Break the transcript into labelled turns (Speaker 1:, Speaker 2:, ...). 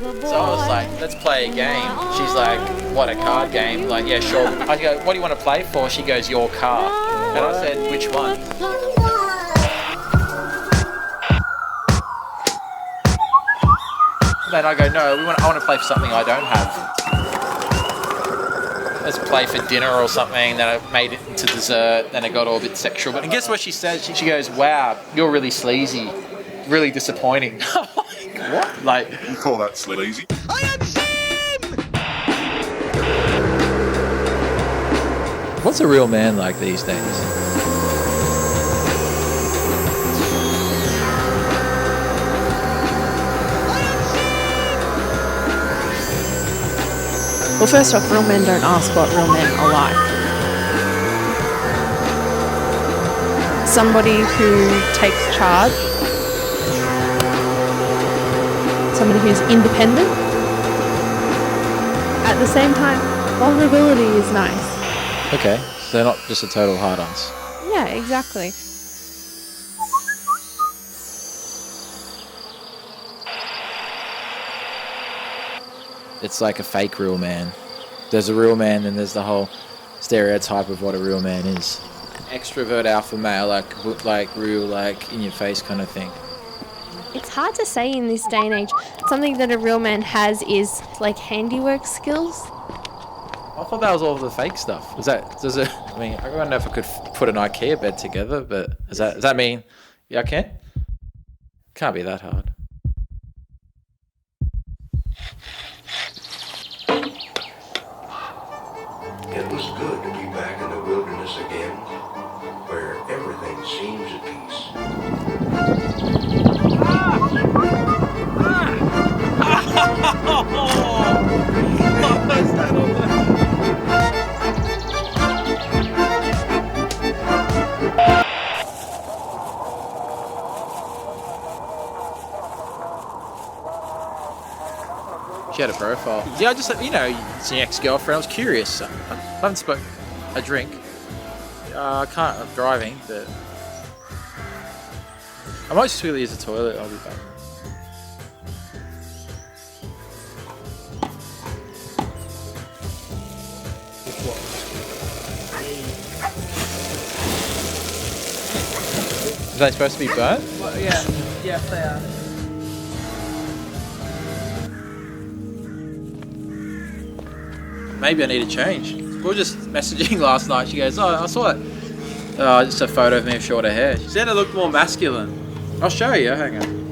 Speaker 1: So I was like, let's play a game. She's like, what, a card game? Like, yeah, sure. I go, what do you want to play for? She goes, your car. And I said, which one? Then I go, no, I want to play for something I don't have. Let's play for dinner or something. Then I made it into dessert. Then it got all a bit sexual. But and guess what she said? She goes, wow, you're really sleazy. Really disappointing. What? Like,
Speaker 2: You call that sleazy?
Speaker 1: what's a real man like these days?
Speaker 3: Well, first off, real men don't ask what real men are like. Somebody who takes charge, somebody who's independent. At the same time, vulnerability is nice.
Speaker 1: Okay, so they're not just a total hard-ons.
Speaker 3: Yeah, exactly.
Speaker 1: It's like a fake real man. There's a real man, and there's the whole stereotype of what a real man is. Extrovert alpha male, like real, like in your face kind of thing.
Speaker 3: It's hard to say in this day and age. Something that a real man has is like handiwork skills.
Speaker 1: I thought that was all the fake stuff. I mean, I don't know if I could put an IKEA bed together, but does that mean, yeah, I can? Can't be that hard.
Speaker 4: It was good to be back in the wilderness again, where everything seems at peace.
Speaker 1: She had a profile. Yeah, I just, it's your ex-girlfriend. I was curious. I haven't spoken. A drink. I can't. I'm driving, but I might just quickly use the toilet. I'll be back. Is that supposed to be burnt?
Speaker 5: Well, yeah, they are.
Speaker 1: Maybe I need to change. We were just messaging last night. She goes, oh, I saw it. Just a photo of me with shorter hair. She said I looked more masculine. I'll show you. Hang on.